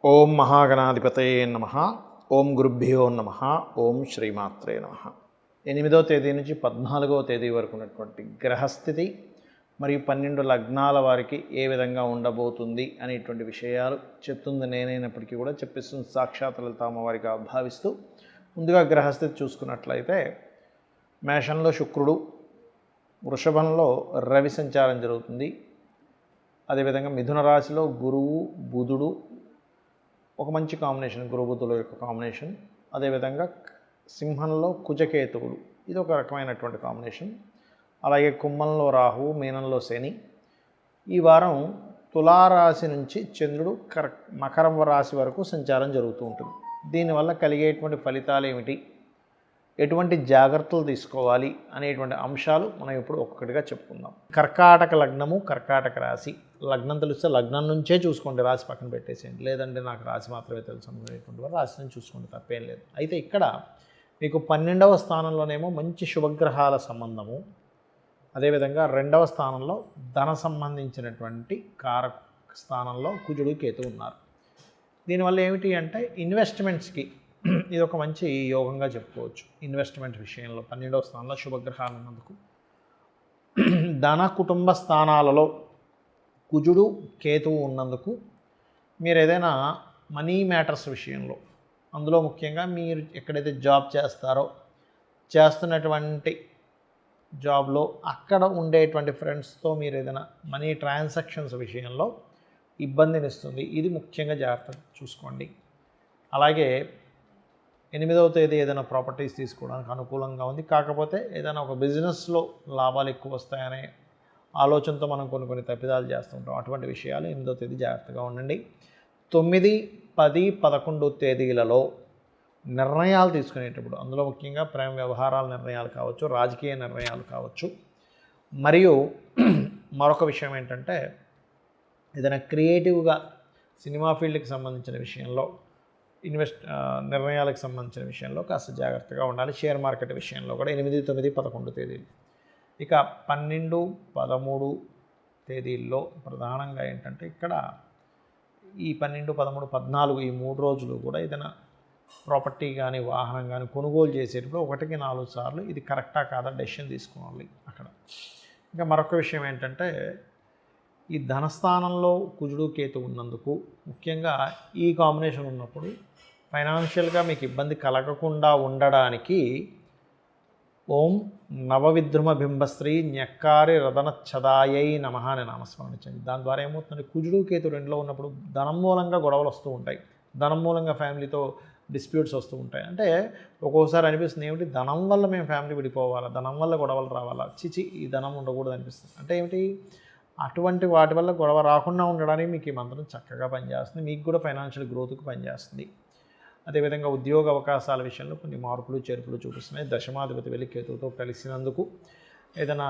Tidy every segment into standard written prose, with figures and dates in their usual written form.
ఓం మహాగణాధిపతయే నమః. ఓం గురుభ్యో నమః. ఓం శ్రీమాత్రే నమః. 8వ తేదీ నుంచి 14వ తేదీ వరకు ఉన్నటువంటి గ్రహస్థితి మరియు 12 లగ్నాల వారికి ఏ విధంగా ఉండబోతుంది అనేటువంటి విషయాలు చెప్తుంది నేనైనప్పటికీ కూడా చెప్పిస్తుంది సాక్షాత్ లలితామ్మవారిగా భావిస్తూ ముందుగా గ్రహస్థితి చూసుకున్నట్లయితే మేషంలో శుక్రుడు, వృషభంలో రవి సంచారం జరుగుతుంది. అదేవిధంగా మిథున రాశిలో గురువు, బుధుడు ఒక మంచి కాంబినేషన్, గురు బుధుల యొక్క కాంబినేషన్. అదేవిధంగా సింహంలో కుజకేతువులు, ఇది ఒక రకమైనటువంటి కాంబినేషన్. అలాగే కుంభంలో రాహువు, మీనంలో శని. ఈ వారం తులారాశి నుంచి చంద్రుడు మకరం రాశి వరకు సంచారం జరుగుతూ ఉంటుంది. దీనివల్ల కలిగేటువంటి ఫలితాలు ఏమిటి, ఎటువంటి జాగ్రత్తలు తీసుకోవాలి అనేటువంటి అంశాలు మనం ఇప్పుడు ఒక్కొక్కటిగా చెప్పుకుందాం. కర్కాటక లగ్నము, కర్కాటక రాశి. లగ్నం తెలిస్తే లగ్నం నుంచే చూసుకోండి, రాశి పక్కన పెట్టేసేయండి. లేదంటే నాకు రాశి మాత్రమే తెలుసు అనుకునేటువంటి వారు రాశి నుంచి చూసుకోండి, తప్పేం లేదు. అయితే ఇక్కడ మీకు 12వ స్థానంలోనేమో మంచి శుభగ్రహాల సంబంధము, అదేవిధంగా 2వ స్థానంలో ధన సంబంధించినటువంటి కారక స్థానంలో కుజుడు, కేతు ఉన్నారు. దీనివల్ల ఏమిటి అంటే ఇన్వెస్ట్మెంట్స్కి ఇది ఒక మంచి యోగంగా చెప్పుకోవచ్చు. ఇన్వెస్ట్మెంట్ విషయంలో 12వ స్థానంలో శుభగ్రహాలు ఉన్నందుకు ధన కుటుంబ స్థానాలలో కుజుడు, కేతువు ఉన్నందుకు మీరు ఏదైనా మనీ మ్యాటర్స్ విషయంలో, అందులో ముఖ్యంగా మీరు ఎక్కడైతే జాబ్ చేస్తారో చేస్తున్నటువంటి జాబ్లో అక్కడ ఉండేటువంటి ఫ్రెండ్స్తో మీరు ఏదైనా మనీ ట్రాన్సాక్షన్స్ విషయంలో ఇబ్బందినిస్తుంది. ఇది ముఖ్యంగా జాగ్రత్త చూసుకోండి. అలాగే 8వ తేదీ ఏదైనా ప్రాపర్టీస్ తీసుకోవడానికి అనుకూలంగా ఉంది. కాకపోతే ఏదైనా ఒక బిజినెస్లో లాభాలు ఎక్కువ వస్తాయనే ఆలోచనతో మనం కొన్ని తప్పిదాలు చేస్తుంటాం. అటువంటి విషయాలు 8వ తేదీ జాగ్రత్తగా ఉండండి. 9, 10, 11 తేదీలలో నిర్ణయాలు తీసుకునేటప్పుడు, అందులో ముఖ్యంగా ప్రేమ వ్యవహారాల నిర్ణయాలు కావచ్చు, రాజకీయ నిర్ణయాలు కావచ్చు, మరియు మరొక విషయం ఏంటంటే ఏదైనా క్రియేటివ్గా సినిమా ఫీల్డ్కి సంబంధించిన విషయంలో నిర్ణయాలకు సంబంధించిన విషయంలో కాస్త జాగ్రత్తగా ఉండాలి. షేర్ మార్కెట్ విషయంలో కూడా 8, 9, 11 తేదీలు. ఇక 12, 13 తేదీల్లో ప్రధానంగా ఏంటంటే ఇక్కడ ఈ 12, 13, 14 ఈ 3 రోజులు కూడా ఏదైనా ప్రాపర్టీ కానీ వాహనం కానీ కొనుగోలు చేసేటప్పుడు 1కి 4 సార్లు ఇది కరెక్టా కాదా డెసిషన్ తీసుకోవాలి అక్కడ. ఇంకా మరొక విషయం ఏంటంటే ఈ ధనస్థానంలో కుజుడు, కేతు ఉన్నందుకు ముఖ్యంగా ఈ కాంబినేషన్ ఉన్నప్పుడు ఫైనాన్షియల్గా మీకు ఇబ్బంది కలగకుండా ఉండడానికి ఓం నవవిద్రుమ బింబశ్రీ న్యక్కారి రదనచ్చదాయై నమః అని నామస్మరణించండి. దాని ద్వారా ఏమవుతుంది, కుజుడు, కేతు 2లో ఉన్నప్పుడు ధనం మూలంగా గొడవలు వస్తూ ఉంటాయి, ధనం మూలంగా ఫ్యామిలీతో డిస్ప్యూట్స్ వస్తూ ఉంటాయి. అంటే ఒక్కోసారి అనిపిస్తుంది ఏమిటి, ధనం వల్ల మేము ఫ్యామిలీ విడిపోవాలా, ధనం వల్ల గొడవలు రావాలా, చిచి ఈ ధనం ఉండకూడదు అనిపిస్తుంది. అంటే ఏమిటి, అటువంటి వాటి వల్ల గొడవ రాకుండా ఉండడానికి మీకు ఈ మంత్రం చక్కగా పనిచేస్తుంది. మీకు కూడా ఫైనాన్షియల్ గ్రోత్కి పనిచేస్తుంది. అదేవిధంగా ఉద్యోగ అవకాశాల విషయంలో కొన్ని మార్పులు చేర్పులు చూపిస్తున్నాయి. దశమాధిపతి వెళ్ళి కేతువుతో కలిసినందుకు ఏదైనా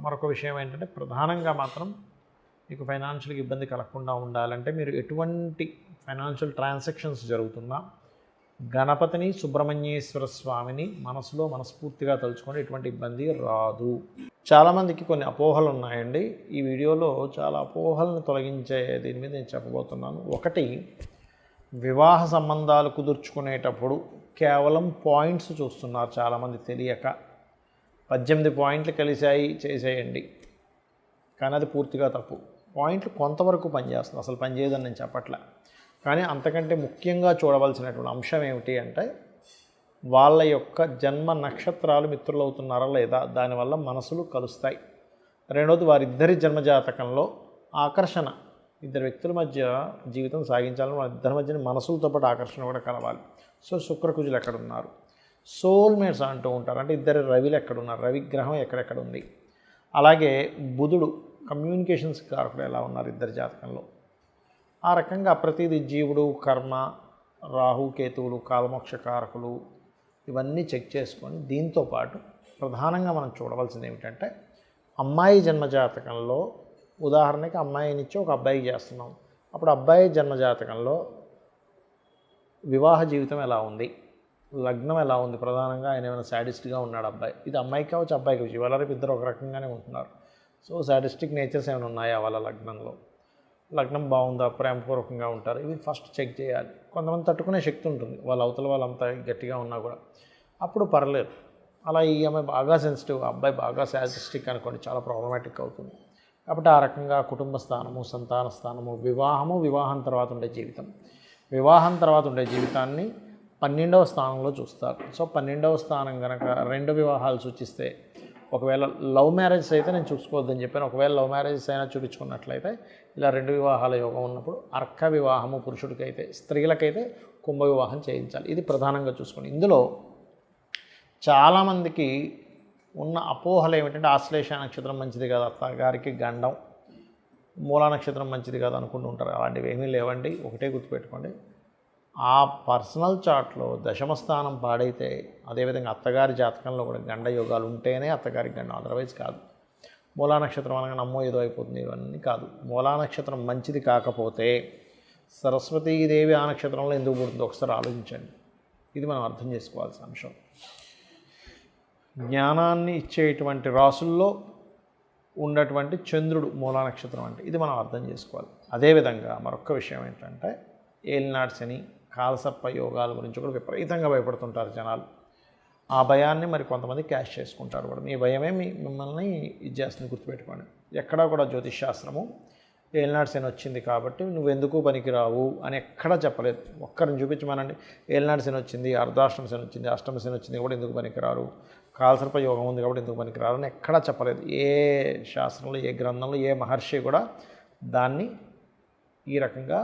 మరొక విషయం ఏంటంటే ప్రధానంగా మాత్రం మీకు ఫైనాన్షియల్గా ఇబ్బంది కలగకుండా ఉండాలంటే మీరు ఎటువంటి ఫైనాన్షియల్ ట్రాన్సాక్షన్స్ జరుగుతున్నా గణపతిని, సుబ్రహ్మణ్యేశ్వర స్వామిని మనసులో మనస్ఫూర్తిగా తలుచుకొని ఎటువంటి ఇబ్బంది రాదు. చాలామందికి కొన్ని అపోహలు ఉన్నాయండి. ఈ వీడియోలో చాలా అపోహలను తొలగించే దీని మీద నేను చెప్పబోతున్నాను. ఒకటి, వివాహ సంబంధాలు కుదుర్చుకునేటప్పుడు కేవలం పాయింట్స్ చూస్తున్నారు చాలామంది తెలియక. 18 పాయింట్లు కలిశాయి చేసేయండి, కానీ అది పూర్తిగా తప్పు. పాయింట్లు కొంతవరకు పనిచేస్తుంది, అసలు పనిచేయదని నేను చెప్పట్లే. కానీ అంతకంటే ముఖ్యంగా చూడవలసినటువంటి అంశం ఏమిటి అంటే వాళ్ళ యొక్క జన్మ నక్షత్రాలు మిత్రులు అవుతున్నారా లేదా, దానివల్ల మనసులు కలుస్తాయి. రెండవది, వారిద్దరి జన్మజాతకంలో ఆకర్షణ, ఇద్దరు వ్యక్తుల మధ్య జీవితం సాగించాలని వాళ్ళిద్దరి మధ్యన మనసులతో పాటు ఆకర్షణ కూడా కలవాలి. సో శుక్రకుజులు ఎక్కడున్నారు, సోల్మేట్స్ అంటూ ఉంటారు, అంటే ఇద్దరు రవిలు ఎక్కడున్నారు, రవి గ్రహం ఎక్కడెక్కడ ఉంది. అలాగే బుధుడు కమ్యూనికేషన్స్ కారకుడు ఎలా ఉన్నారు ఇద్దరి జాతకంలో. ఆ రకంగా ప్రతిదీ జీవుడు, కర్మ, రాహు, కేతువులు కాలమోక్ష కారకులు ఇవన్నీ చెక్ చేసుకొని దీంతోపాటు ప్రధానంగా మనం చూడవలసింది ఏమిటంటే అమ్మాయి జన్మజాతకంలో, ఉదాహరణకి అమ్మాయినిచ్చి ఒక అబ్బాయికి చేస్తున్నాం, అప్పుడు అబ్బాయి జన్మజాతకంలో వివాహ జీవితం ఎలా ఉంది, లగ్నం ఎలా ఉంది, ప్రధానంగా ఆయన ఏమైనా సాడిస్ట్గా ఉన్నాడు అబ్బాయి. ఇది అమ్మాయికి కావచ్చు, అబ్బాయికి కావచ్చు, ఇవాళ రేపు ఇద్దరు ఒక రకంగానే ఉంటున్నారు. సో సాడిస్టిక్ నేచర్స్ ఏమైనా ఉన్నాయా వాళ్ళ లగ్నంలో. లగ్నం బాగుందా, ప్రేమపూర్వకంగా ఉంటారు, ఇవి ఫస్ట్ చెక్ చేయాలి. కొంతమంది తట్టుకునే శక్తి ఉంటుంది, వాళ్ళ అవతల వాళ్ళంతా గట్టిగా ఉన్నా కూడా, అప్పుడు పర్లేదు. అలా ఈ అమ్మాయి బాగా సెన్సిటివ్, అబ్బాయి బాగా శాడిస్టిక్ అనుకోండి, చాలా ప్రాబ్లమాటిక్ అవుతుంది. కాబట్టి ఆ రకంగా కుటుంబ స్థానము, సంతాన స్థానము, వివాహము, వివాహం తర్వాత ఉండే జీవితం, వివాహం తర్వాత ఉండే జీవితాన్ని 12వ స్థానంలో చూస్తారు. సో 12వ స్థానం కనుక 2 వివాహాలు సూచిస్తే, ఒకవేళ లవ్ మ్యారేజెస్ అయితే నేను చూసుకోవద్దని చెప్పాను, ఒకవేళ లవ్ మ్యారేజెస్ అయినా చూపించుకున్నట్లయితే ఇలా 2 వివాహాల యోగం ఉన్నప్పుడు అర్క వివాహము పురుషుడికైతే, స్త్రీలకైతే కుంభ వివాహం చేయించాలి. ఇది ప్రధానంగా చూసుకోండి. ఇందులో చాలామందికి ఉన్న అపోహలు ఏమిటంటే, ఆశ్లేష నక్షత్రం మంచిది కాదు, అత్తగారికి గండం, మూలా నక్షత్రం మంచిది కాదు అనుకుంటూ ఉంటారు. అలాంటివి ఏమీ లేవండి. ఒకటే గుర్తుపెట్టుకోండి, ఆ పర్సనల్ చార్ట్లో దశమ స్థానం పాడైతే, అదేవిధంగా అత్తగారి జాతకంలో కూడా గండ యోగాలు ఉంటేనే అత్తగారికి గండం, అదర్వైజ్ కాదు. మూలా నక్షత్రం అనగా నమ్మో ఏదో అయిపోతుంది, ఇవన్నీ కాదు. మూలా నక్షత్రం మంచిది కాకపోతే సరస్వతీదేవి ఆ నక్షత్రంలో ఎందుకు పుడుతుందో ఒకసారి ఆలోచించండి. ఇది మనం అర్థం చేసుకోవాల్సిన అంశం. జ్ఞానాన్ని ఇచ్చేటువంటి రాసుల్లో ఉన్నటువంటి చంద్రుడు మూలా నక్షత్రం అంటే, ఇది మనం అర్థం చేసుకోవాలి. అదేవిధంగా మరొక విషయం ఏంటంటే, ఏలినాటి శని, కాలసర్ప యోగాల గురించి కూడా విపరీతంగా భయపడుతుంటారు జనాలు. ఆ భయాన్ని మరి కొంతమంది క్యాష్ చేసుకుంటారు కూడా. మీ భయమే మిమ్మల్ని ఇది చేస్తుంది, గుర్తుపెట్టుకోండి. ఎక్కడా కూడా జ్యోతిష్ శాస్త్రము ఏలినాటి శని వచ్చింది కాబట్టి నువ్వెందుకు పనికిరావు అని ఎక్కడా చెప్పలేదు. ఒక్కరిని చూపించమనండి, ఏలినాటి శని వచ్చింది, అర్ధాష్టమ శని వచ్చింది, అష్టమ శని వచ్చింది కూడా ఎందుకు పనికిరారు, కాలసర్ప యోగం ఉంది కాబట్టి ఎందుకు పనికిరారు అని ఎక్కడా చెప్పలేదు. ఏ శాస్త్రంలో, ఏ గ్రంథంలో, ఏ మహర్షి కూడా దాన్ని ఈ రకంగా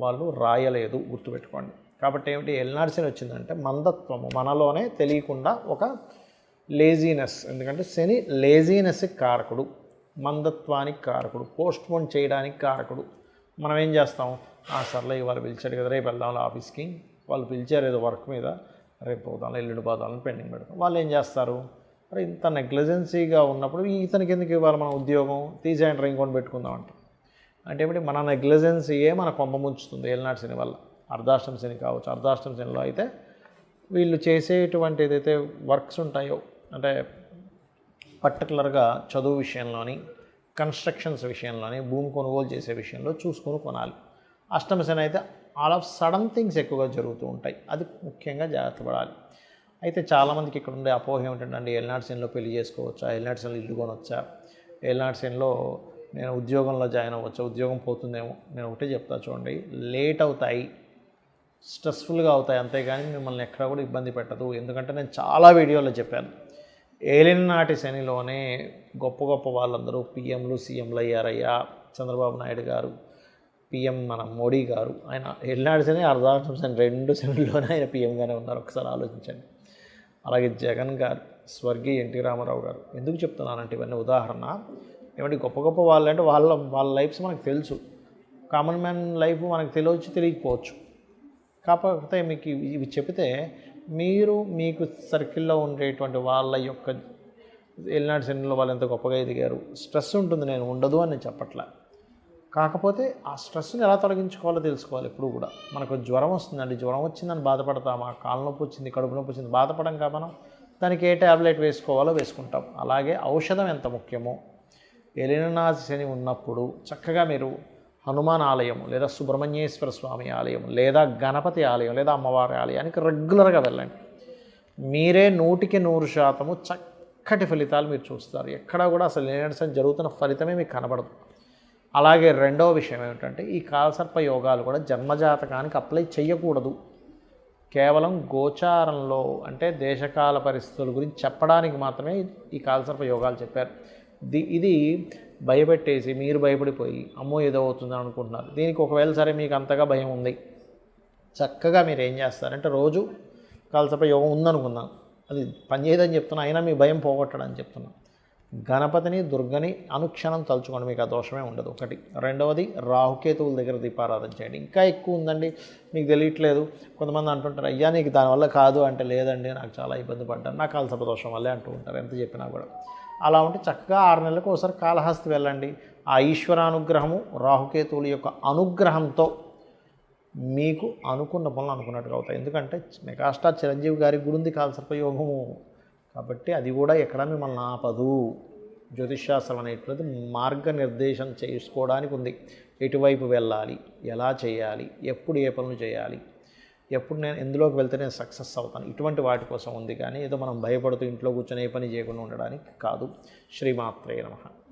వాళ్ళు రాయలేదు, గుర్తుపెట్టుకోండి. కాబట్టి ఏమిటి, ఏలినాటి శని వచ్చిందంటే మందత్వము, మనలోనే తెలియకుండా ఒక లేజీనెస్, ఎందుకంటే శని లేజీనెస్కి కారకుడు, మందత్వానికి కారకుడు, పోస్ట్పోన్ చేయడానికి కారకుడు. మనం ఏం చేస్తాం, సర్లే ఇవాళ పిలిచాడు కదా, రేపు వెళ్దాం ఆఫీస్కి, వాళ్ళు పిలిచారు ఏదో వర్క్ మీద, రేపు పోదాం, ఎల్లుండి పోదామని పెండింగ్ పెడతాం. వాళ్ళు ఏం చేస్తారు, మరి ఇంత నెగ్లిజెన్సీగా ఉన్నప్పుడు ఇతనికి ఎందుకు ఇవ్వాలి మనం ఉద్యోగం, తీసేయండి ఇంకొని పెట్టుకుందాం అంటే ఏమిటి, మన నెగ్లిజెన్సీయే మన కొంప ముంచుతుంది ఏలినాటి శని వల్ల. అర్ధాష్టమ శని కావచ్చు, అర్ధాష్టమ శనిలో అయితే వీళ్ళు చేసేటువంటి ఏదైతే వర్క్స్ ఉంటాయో, అంటే పర్టికులర్గా చదువు విషయంలోని, కన్స్ట్రక్షన్స్ విషయంలోని, భూమి కొనుగోలు చేసే విషయంలో చూసుకొని కొనాలి. అష్టమ శని అయితే ఆల్ ఆఫ్ సడన్ థింగ్స్ ఎక్కువగా జరుగుతూ ఉంటాయి, అది ముఖ్యంగా జాగ్రత్త పడాలి. అయితే చాలామందికి ఇక్కడ ఉండే అపోహ ఏమిటంటే, ఏలినాటి శనిలో పెళ్లి చేసుకోవచ్చా, ఏలినాటి శనిలో ఇల్లు కొనవచ్చా, ఏలినాటి శనిలో నేను ఉద్యోగంలో జాయిన్ అవ్వచ్చా, ఉద్యోగం పోతుందేమో. నేను ఒకటే చెప్తా చూడండి, లేట్ అవుతాయి, స్ట్రెస్ఫుల్గా అవుతాయి, అంతేగాని మిమ్మల్ని ఎక్కడ కూడా ఇబ్బంది పెట్టదు. ఎందుకంటే నేను చాలా వీడియోలో చెప్పాను, ఏలినాటి శనిలోనే గొప్ప గొప్ప వాళ్ళందరూ పిఎంలు, సీఎంలు అయ్యారయ్యా. చంద్రబాబు నాయుడు గారు పిఎం, మన మోడీ గారు, ఆయన ఏలినాటి శని, అర్ధాష్టమ శని 2 శనిలోనే ఆయన పిఎంగానే ఉన్నారు, ఒకసారి ఆలోచించండి. అలాగే జగన్ గారు, స్వర్గీయ ఎన్టీ రామారావు గారు. ఎందుకు చెప్తున్నానంటే ఇవన్నీ ఉదాహరణ, ఏమంటే గొప్ప గొప్ప వాళ్ళంటే వాళ్ళ లైఫ్స్ మనకు తెలుసు, కామన్ మ్యాన్ లైఫ్ మనకు తెలియచ్చు, తెలియకపోవచ్చు. కాకపోతే మీకు ఇవి చెప్తే మీరు మీకు సర్కిల్లో ఉండేటువంటి వాళ్ళ యొక్క ఏలినాటి శనిలో వాళ్ళు ఎంత గొప్పగా ఎదిగారు, స్ట్రెస్ ఉంటుంది, నేను ఉండదు అని చెప్పట్లే. కాకపోతే ఆ స్ట్రెస్ని ఎలా తొలగించుకోవాలో తెలుసుకోవాలి. ఎప్పుడు కూడా మనకు జ్వరం వస్తుందండి, జ్వరం వచ్చిందని బాధపడతామా, కాళ్ళ నొప్పి వచ్చింది, కడుపు నొప్పి వచ్చింది బాధపడం కా మనం, దానికి ఏ ట్యాబ్లెట్ వేసుకోవాలో వేసుకుంటాం. అలాగే ఔషధం ఎంత ముఖ్యమో, ఏలినాటి శని ఉన్నప్పుడు చక్కగా మీరు హనుమాన్ ఆలయం, లేదా సుబ్రహ్మణ్యేశ్వర స్వామి ఆలయం, లేదా గణపతి ఆలయం, లేదా అమ్మవారి ఆలయానికి రెగ్యులర్గా వెళ్ళండి. మీరే 100% చక్కటి ఫలితాలు మీరు చూస్తారు. ఎక్కడా కూడా అసలు ఏలినాటి శని జరుగుతున్న ఫలితమే మీకు కనబడదు. అలాగే రెండవ విషయం ఏమిటంటే, ఈ కాలసర్ప యోగాలు కూడా జన్మజాతకానికి అప్లై చేయకూడదు. కేవలం గోచారంలో, అంటే దేశకాల పరిస్థితుల గురించి చెప్పడానికి మాత్రమే ఈ కాలసర్ప యోగాలు చెప్పారు. ఇది భయపెట్టేసి మీరు భయపడిపోయి అమ్మో ఏదో అవుతుందని అనుకుంటున్నారు. దీనికి ఒకవేళ సరే మీకు అంతగా భయం ఉంది, చక్కగా మీరు ఏం చేస్తారంటే, రోజు కాలసర్ప యోగం ఉందనుకుందాం, అది పనిచేయదని చెప్తున్నా, అయినా మీ భయం పోగొట్టడని చెప్తున్నాను. గణపతిని, దుర్గని అనుక్షణం తలుచుకోండి, మీకు ఆ దోషమే ఉండదు. ఒకటి. రెండవది, రాహుకేతువుల దగ్గర దీపారాధన చేయండి. ఇంకా ఎక్కువ ఉందండి, మీకు తెలియట్లేదు, కొంతమంది అంటుంటారు, అయ్యా నీకు దానివల్ల కాదు అంటే, లేదండి నాకు చాలా ఇబ్బంది పడ్డాను, నాకు కాలసర్ప దోషం వల్లే అంటూ ఉంటారు, ఎంత చెప్పినా కూడా. అలా ఉంటే చక్కగా 6 నెలలకు ఒకసారి కాళహస్తి వెళ్ళండి. ఆ ఈశ్వరానుగ్రహము, రాహుకేతువుల యొక్క అనుగ్రహంతో మీకు అనుకున్న పనులు అనుకున్నట్టుగా అవుతాయి. ఎందుకంటే మెగాస్టార్ చిరంజీవి గారి గురించి కాలసర్ప యోగము కాబట్టి అది కూడా ఎక్కడ మిమ్మల్ని ఆపదు. జ్యోతిష్శాస్త్రం అనేటువంటిది మార్గనిర్దేశం చేసుకోవడానికి ఉంది. ఎటువైపు వెళ్ళాలి, ఎలా చేయాలి, ఎప్పుడు ఏ పనులు చేయాలి, ఎప్పుడు నేను ఎందులోకి వెళ్తే నేను సక్సెస్ అవుతాను, ఇటువంటి వాటి కోసం ఉంది. కానీ ఏదో మనం భయపడుతూ ఇంట్లో కూర్చొని ఏ పని చేయకుండా ఉండడానికి కాదు. శ్రీమాత్రే నమః.